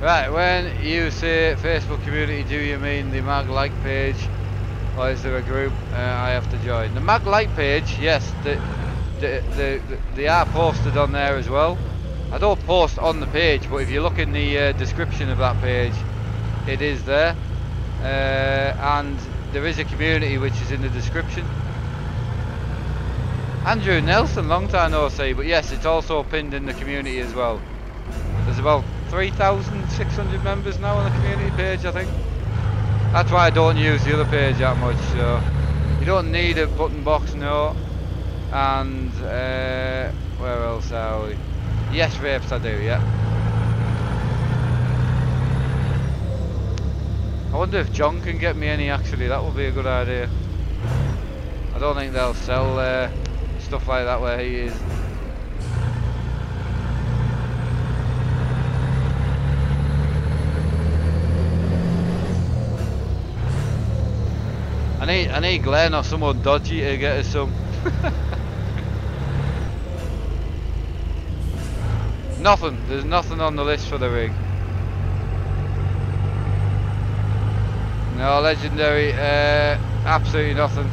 Right, when you say Facebook community, do you mean the Mag Like page? Or is there a group I have to join? The Mag Like page, yes, they are posted on there as well. I don't post on the page, but if you look in the description of that page, it is there. And there is a community which is in the description. Andrew Nelson, long time no see, but yes, it's also pinned in the community as well. There's about 3,600 members now on the community page, I think. That's why I don't use the other page that much, so you don't need a button box, no. And where else are we? Yes, Rapes I do, yeah. I wonder if John can get me any, actually. That would be a good idea. I don't think they'll sell stuff like that where he is. I need Glenn or someone dodgy to get us some. Nothing. There's nothing on the list for the rig. No legendary. Absolutely nothing.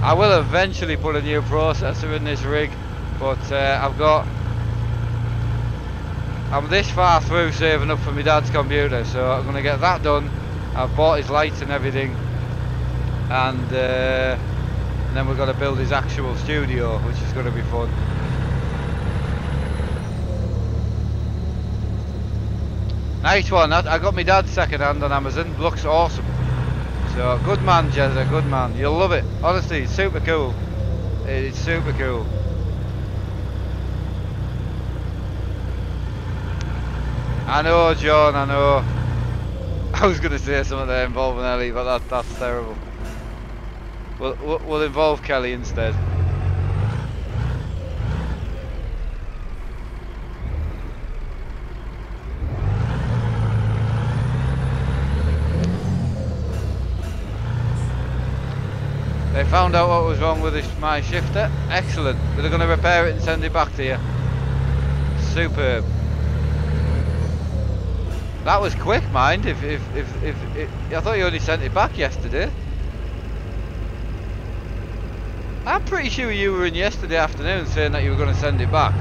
I will eventually put a new processor in this rig, but I'm this far through saving up for my dad's computer, so I'm gonna get that done. I've bought his lights and everything, and then we're gonna build his actual studio, which is gonna be fun. Nice one. I got my dad's second hand on Amazon. Looks awesome. So good man, Jezza, good man. You'll love it. Honestly, it's super cool. It's super cool. I know, John, I know. I was going to say something there involving Ellie, but that's terrible. We'll involve Kelly instead. They found out what was wrong with my shifter. Excellent. They're going to repair it and send it back to you. Superb. That was quick, mind. If I thought you only sent it back yesterday. I'm pretty sure you were in yesterday afternoon saying that you were going to send it back.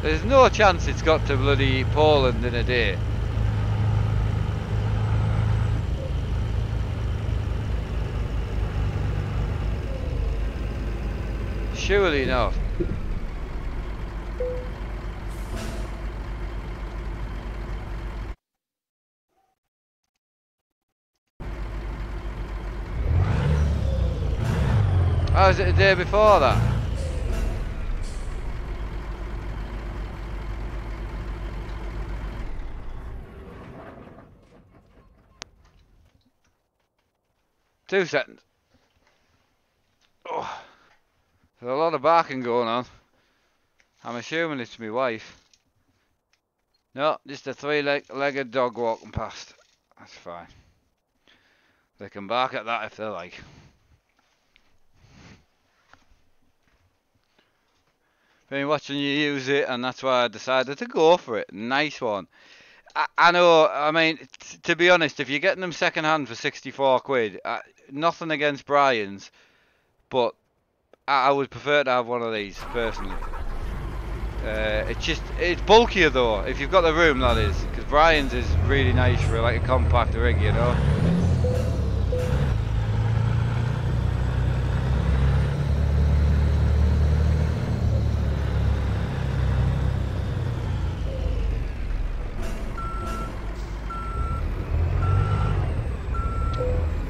There's no chance it's got to bloody Poland in a day. Surely not. Oh, was it the day before that? Two seconds. Oh, there's a lot of barking going on. I'm assuming it's my wife. No, just a three-legged dog walking past. That's fine. They can bark at that if they like. Been watching you use it, and that's why I decided to go for it. Nice one. I know, I mean, to be honest, if you're getting them second hand for 64 quid, nothing against Brian's, but I would prefer to have one of these, personally. It's bulkier though, if you've got the room, that is, because Brian's is really nice for like a compact rig, you know.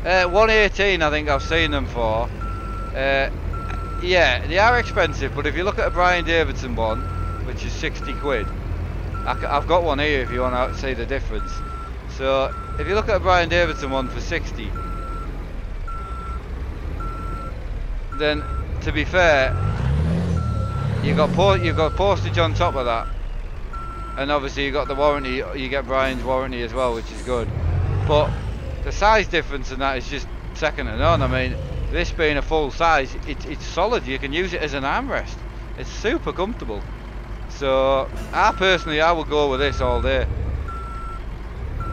$118 I think I've seen them for. Yeah, they are expensive, but if you look at a Brian Davidson one, which is 60 quid, I've got one here if you want to see the difference. So if you look at a Brian Davidson one for 60, then to be fair, you've got postage on top of that, and obviously you got the warranty. You get Brian's warranty as well, which is good. But the size difference in that is just second to none. I mean, this being a full size, it's solid. You can use it as an armrest. It's super comfortable. So I would go with this all day.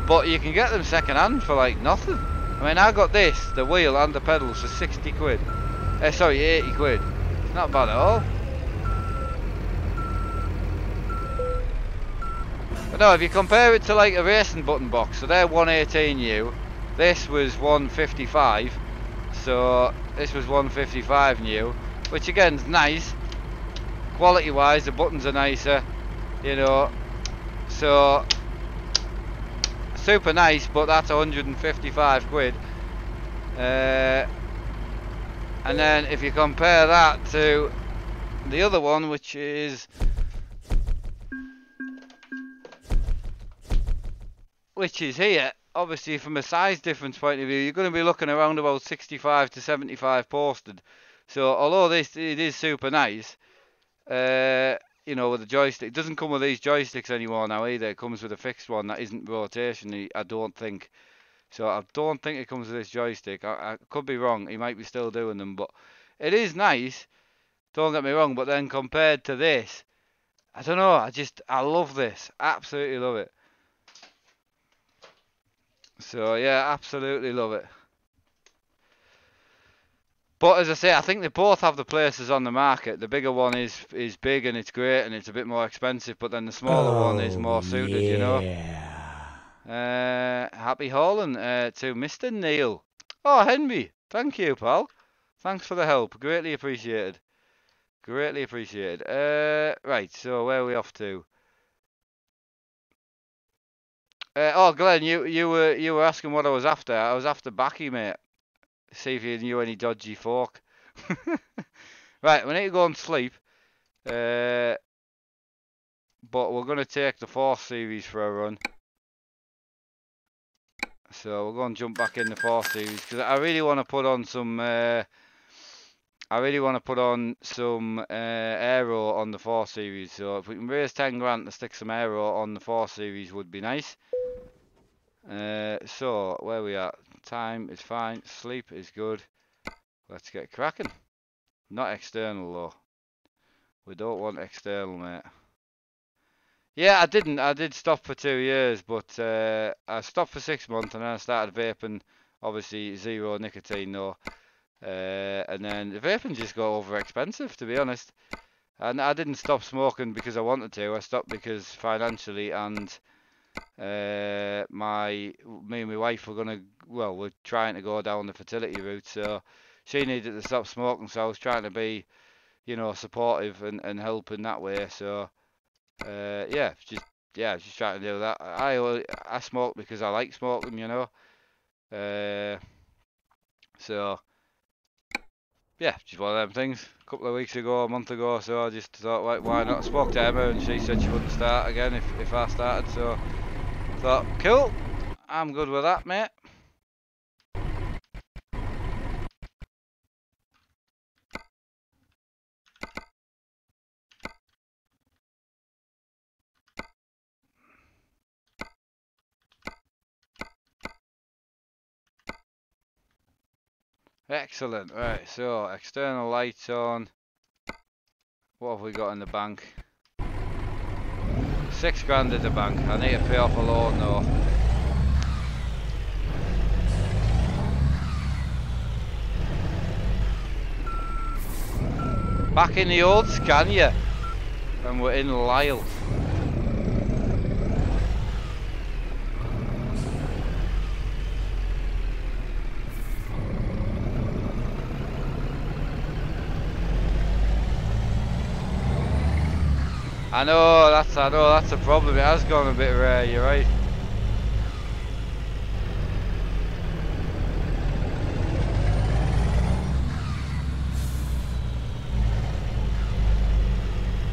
But you can get them second hand for like nothing. I mean, I got this, the wheel and the pedals, for 60 quid. Sorry, 80 quid. It's not bad at all. But no, if you compare it to like a racing button box, so they're 118U. This was 155, so this was 155 new, which again is nice. Quality wise, the buttons are nicer, you know, so super nice, but that's 155 quid. And then if you compare that to the other one, which is here, obviously from a size difference point of view, you're going to be looking around about 65 to 75 posted. So although it is super nice, you know, with the joystick, it doesn't come with these joysticks anymore now either. It comes with a fixed one that isn't rotation, I don't think. So I don't think it comes with this joystick. I could be wrong, he might be still doing them, but it is nice, don't get me wrong. But then compared to this, I don't know, I love this, absolutely love it. So yeah, absolutely love it. But as I say, I think they both have the places on the market. The bigger one is big and it's great and it's a bit more expensive, but then the smaller one is more suited, you know. Happy hauling to Mr. Neil. Oh, Henry, thank you, pal. Thanks for the help, greatly appreciated. Greatly appreciated. Right, so where are we off to? Oh, Glenn, you were asking what I was after. I was after Backy, mate. See if you knew any dodgy fork. Right, we need to go and sleep. But we're going to take the 4th series for a run. So we're going to jump back in the 4 Series because I really want to put on some. I really want to put on some aero on the 4 Series. So if we can raise 10 grand to stick some aero on the 4 Series would be nice. So where we at? Time is fine. Sleep is good. Let's get cracking. Not external though. We don't want external, mate. Yeah, I did stop for 2 years, but I stopped for 6 months and then I started vaping. Obviously, zero nicotine though. And then the vaping just got over expensive, to be honest. And I didn't stop smoking because I wanted to. I stopped because financially and me and my wife we're trying to go down the fertility route. So she needed to stop smoking. So I was trying to be, you know, supportive and help in that way. So just trying to do that. I smoke because I like smoking, you know. So yeah, just one of them things. A couple of weeks ago, a month ago, so I just thought, why not? I spoke to Emma and she said she wouldn't start again if I started. So I thought, cool, I'm good with that, mate. Excellent. Right, so external lights on. What have we got in the bank? 6 grand in the bank. I need to pay off a loan though. Back in the old Scania, and we're in Lisle. I know that's a problem. It has gone a bit rare. You're right.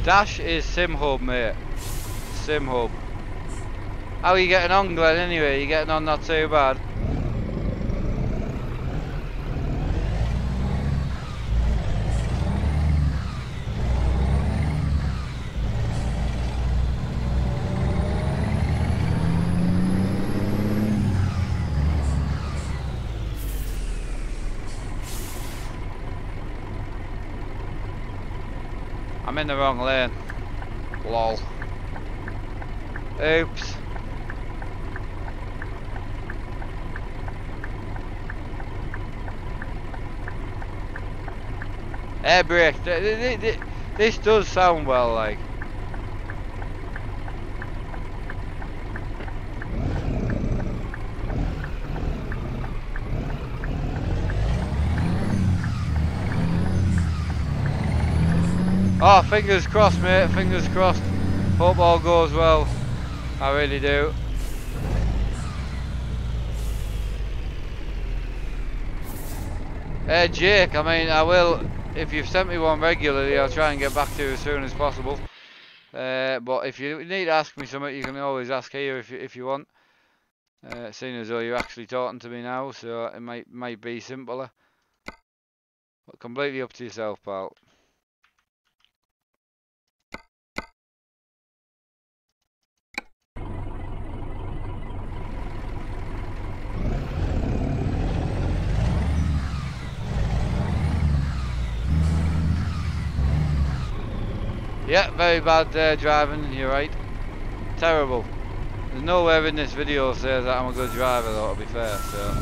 Dash is SimHub, mate. SimHub. How are you getting on, Glenn, anyway? You getting on not too bad? I'm in the wrong lane. Lol. Oops. Air brake. This does sound well, like. Oh, fingers crossed, mate. Fingers crossed. Hope all goes well. I really do. Jake, I mean, I will, if you've sent me one regularly, I'll try and get back to you as soon as possible. But if you need to ask me something, you can always ask here if you want. Seeing as though you're actually talking to me now, so it might be simpler. But completely up to yourself, pal. Yeah, very bad driving, you're right. Terrible. There's nowhere in this video says that I'm a good driver though, to be fair, so.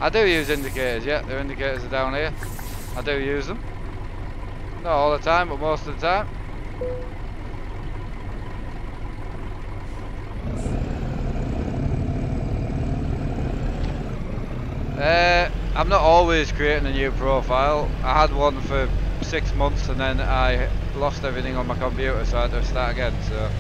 I do use indicators, yeah, the indicators are down here. I do use them. Not all the time, but most of the time. I'm not always creating a new profile. I had one for 6 months and then I lost everything on my computer, so I had to start again, so.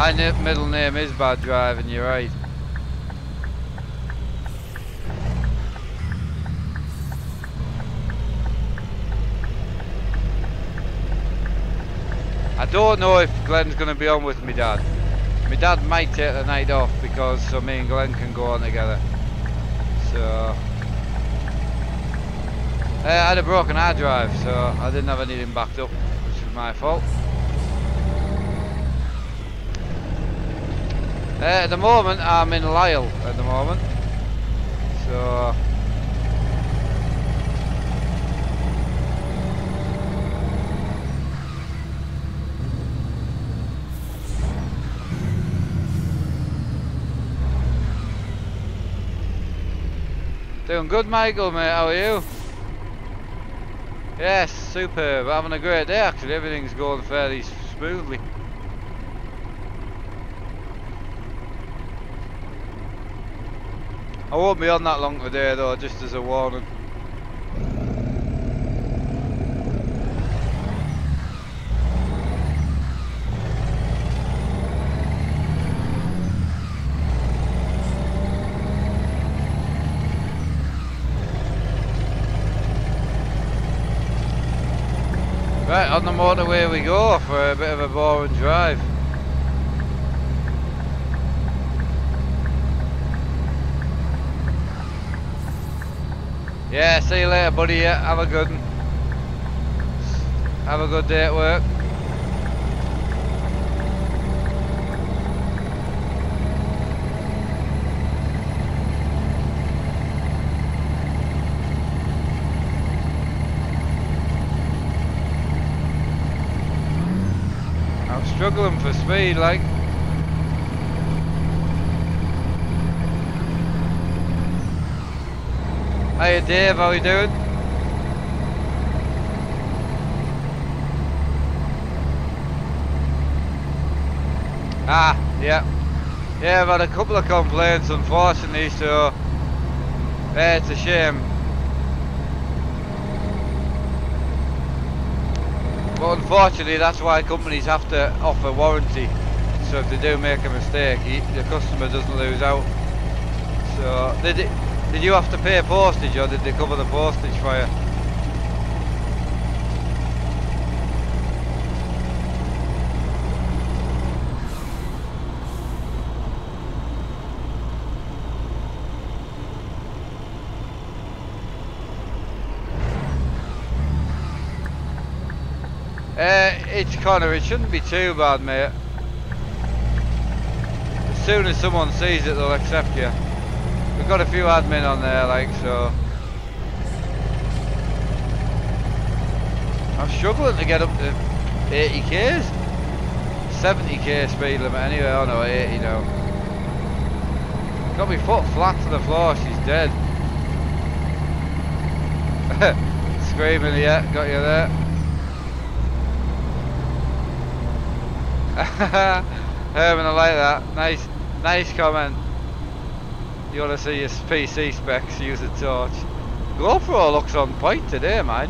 My middle name is Bad Driving, you're right. I don't know if Glenn's going to be on with me dad. My dad might take the night off because so me and Glenn can go on together. So I had a broken hard drive, so I didn't have anything backed up, which was my fault. At the moment I'm in Lisle at the moment, so doing good, Michael, mate. How are you? Yes, superb. Having a great day actually. Everything's going fairly smoothly. I won't be on that long today though, just as a warning. Right, on the motorway we go for a bit of a boring drive. Yeah, see you later, buddy. Yeah, have a good one. Have a good day at work. I'm struggling for speed, like. Hiya Dave, how you doing? Ah, yeah. Yeah, I've had a couple of complaints unfortunately, so yeah, it's a shame. But unfortunately that's why companies have to offer warranty. So if they do make a mistake, the customer doesn't lose out. So did you have to pay postage or did they cover the postage for you? It's Connor, it shouldn't be too bad, mate. As soon as someone sees it, they'll accept you. We've got a few admin on there, like, so. I'm struggling to get up to 80 k's. 70k speed limit anyway, oh no, 80 now. Got my foot flat to the floor, she's dead. Screaming, yeah, got you there. Herman, I like that. Nice comment. You want to see your PC specs, use a torch. GoPro looks on point today, man.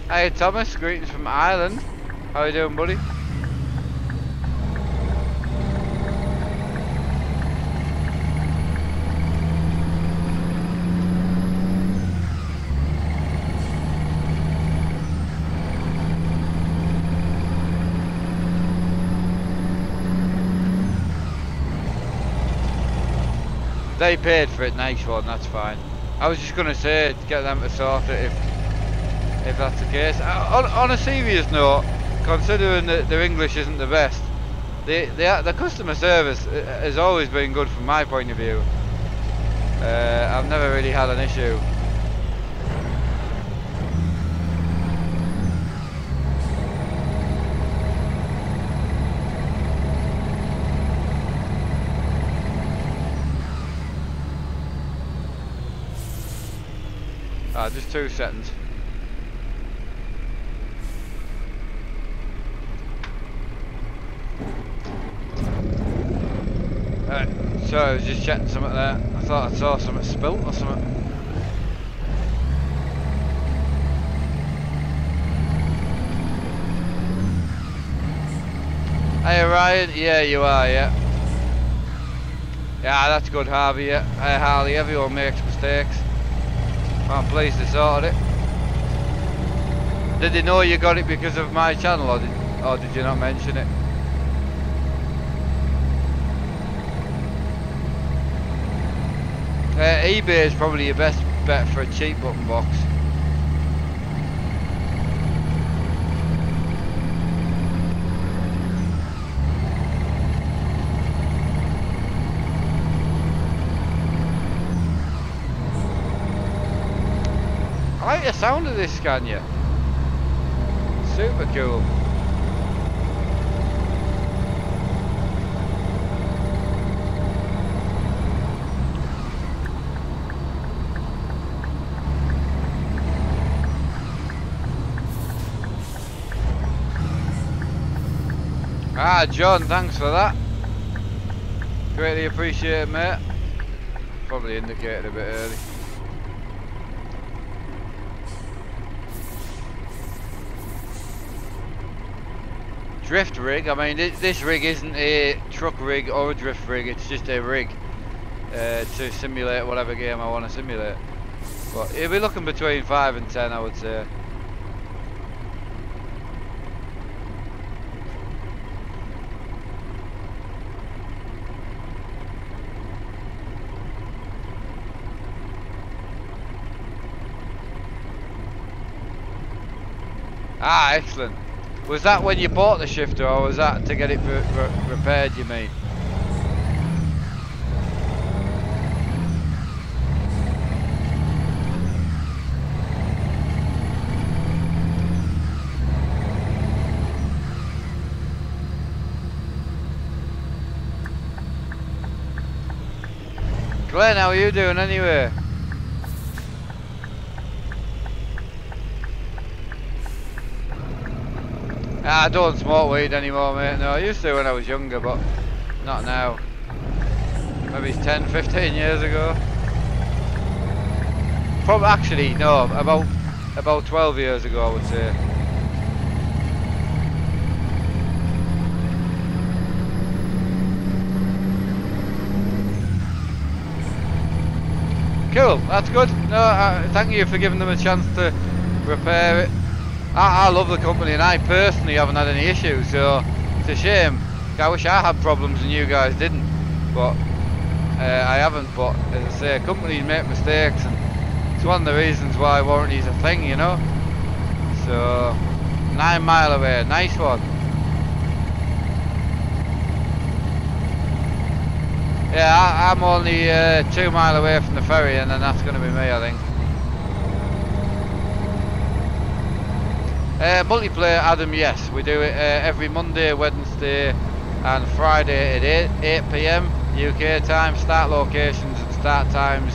Hey Thomas, greetings from Ireland. How you doing, buddy? They paid for it, nice one, that's fine. I was just gonna say, get them to sort it if that's the case. On a serious note, considering that their English isn't the best, the customer service has always been good from my point of view. I've never really had an issue. Just 2 seconds. Sorry, I was just checking something there. I thought I saw something spilt or something. Hey Ryan, yeah you are, yeah. Yeah, that's good Harvey, yeah. Hey Harley, everyone makes mistakes. I'm pleased they sorted it. Did they know you got it because of my channel or did you not mention it? eBay is probably your best bet for a cheap button box. I like the sound of this Scania. Super cool. Ah, John, thanks for that. Greatly appreciated, mate. Probably indicated a bit early. Drift rig, I mean this rig isn't a truck rig or a drift rig, it's just a rig to simulate whatever game I want to simulate. But you'll be looking between 5 and 10 I would say. Ah, excellent. Was that when you bought the shifter or was that to get it repaired you mean? Glenn, how are you doing anyway? I don't smoke weed anymore, mate. No, I used to when I was younger, but not now. Maybe 10, 15 years ago. Probably, actually, no, about 12 years ago, I would say. Cool, that's good. No, thank you for giving them a chance to repair it. I love the company and I personally haven't had any issues, so it's a shame. I wish I had problems and you guys didn't, but I haven't. But as I say, companies make mistakes and it's one of the reasons why warranty is a thing, you know. So 9 mile away, nice one. Yeah, I'm only 2 mile away from the ferry and then that's going to be me, I think. Multiplayer, Adam, yes, we do it every Monday, Wednesday and Friday at 8 PM UK time. Start locations and start times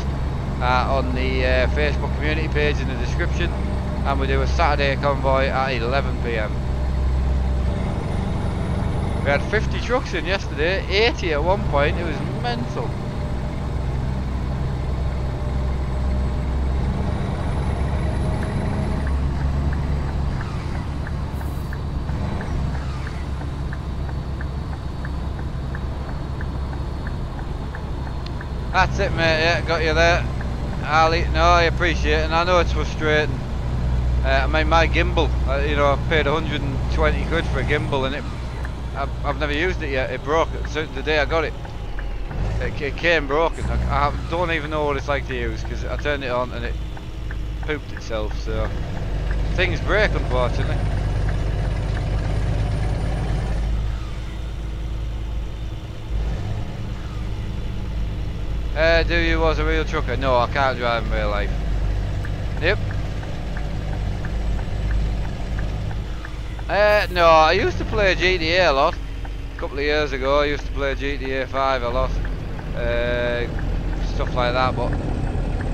on the Facebook community page in the description, and we do a Saturday convoy at 11 PM. We had 50 trucks in yesterday, 80 at one point, it was mental. That's it, mate, yeah, got you there. Ali, no, I appreciate it, and I know it's frustrating. I mean, my gimbal, you know, I paid 120 quid for a gimbal and I've never used it yet. It broke the day I got it. It came broken. I don't even know what it's like to use because I turned it on and it pooped itself, so things break unfortunately. Do you was a real trucker? No, I can't drive in real life. Yep. No, I used to play GTA a lot. A couple of years ago I used to play GTA 5 a lot. Stuff like that, but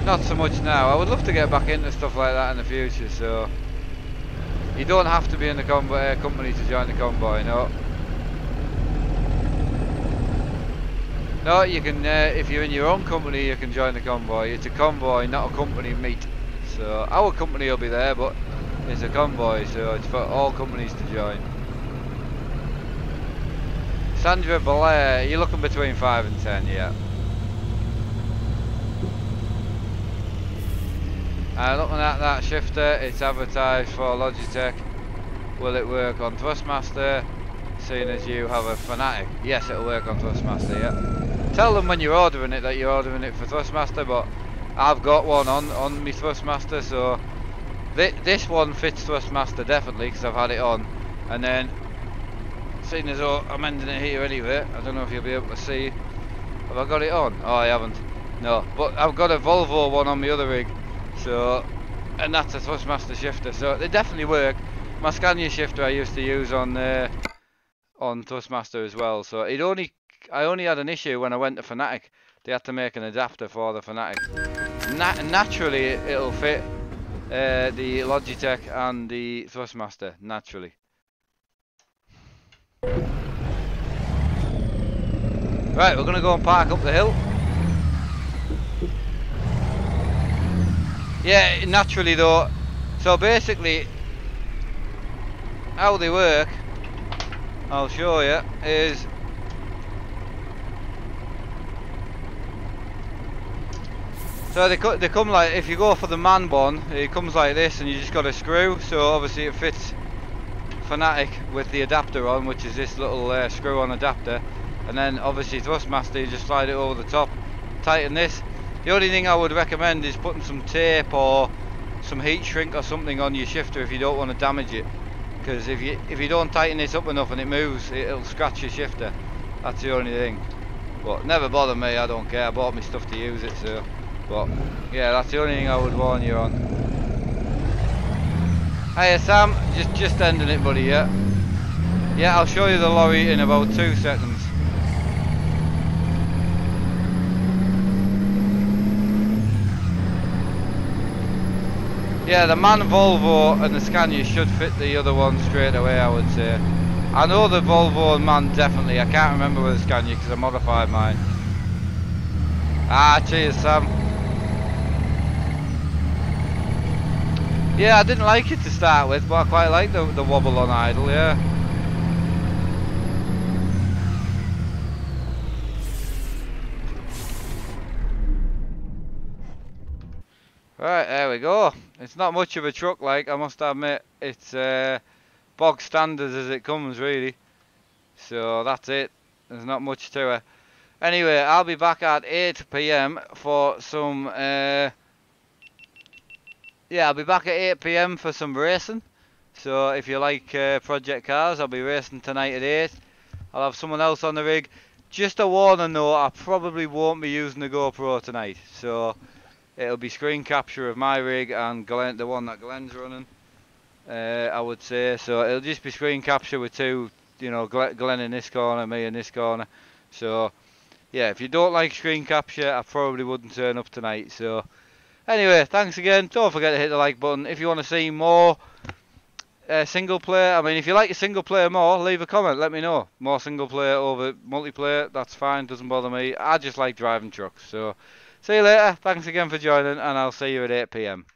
not so much now. I would love to get back into stuff like that in the future, so you don't have to be in the company to join the convoy, no. No, you can, if you're in your own company, you can join the convoy. It's a convoy, not a company meet. So, our company will be there, but it's a convoy, so it's for all companies to join. Sandra Belair, you're looking between 5 and 10, yeah. Looking at that shifter, it's advertised for Logitech. Will it work on Thrustmaster, seeing as you have a Fanatic? Yes, it'll work on Thrustmaster, yeah. Tell them when you're ordering it that you're ordering it for Thrustmaster, but I've got one on my Thrustmaster, so this one fits Thrustmaster definitely, because I've had it on. And then, seeing as though I'm ending it here anyway, I don't know if you'll be able to see. Have I got it on? Oh, I haven't. No, but I've got a Volvo one on my other rig. So, and that's a Thrustmaster shifter, so they definitely work. My Scania shifter I used to use on Thrustmaster as well. So I only had an issue when I went to Fanatic. They had to make an adapter for the Fanatic. Naturally, it'll fit the Logitech and the Thrustmaster naturally. Right, we're gonna go and park up the hill. Yeah, naturally though. So basically, how they work, I'll show you, is so they come like, if you go for the man one, it comes like this, and you just got a screw. So obviously it fits Fanatic with the adapter on, which is this little screw-on adapter, and then obviously Thrustmaster, you just slide it over the top, tighten this. The only thing I would recommend is putting some tape or some heat shrink or something on your shifter if you don't want to damage it, because if you don't tighten this up enough and it moves, it'll scratch your shifter. That's the only thing. But never bother me, I don't care. I bought me stuff to use it, so. But yeah, that's the only thing I would warn you on. Hiya Sam, just ending it, buddy. Yeah. Yeah, I'll show you the lorry in about 2 seconds. Yeah, the MAN Volvo and the Scania should fit the other one straight away, I would say. I know the Volvo and MAN definitely. I can't remember with the Scania because I modified mine. Ah, cheers Sam. Yeah, I didn't like it to start with, but I quite like the wobble on idle, yeah. Right, there we go. It's not much of a truck, like, I must admit. It's bog standard as it comes, really. So that's it. There's not much to it. Anyway, I'll be back at 8 PM for some yeah, I'll be back at 8 PM for some racing. So if you like project cars, I'll be racing tonight at 8. I'll have someone else on the rig. Just a warning though, I probably won't be using the GoPro tonight. So it'll be screen capture of my rig and Glenn, the one that Glenn's running, I would say. So it'll just be screen capture with two, you know, Glenn in this corner, me in this corner. So yeah, if you don't like screen capture, I probably wouldn't turn up tonight. So anyway, thanks again. Don't forget to hit the like button. If you want to see more single player, I mean, if you like a single player more, leave a comment, let me know. More single player over multiplayer, that's fine, doesn't bother me. I just like driving trucks. So see you later. Thanks again for joining, and I'll see you at 8 PM.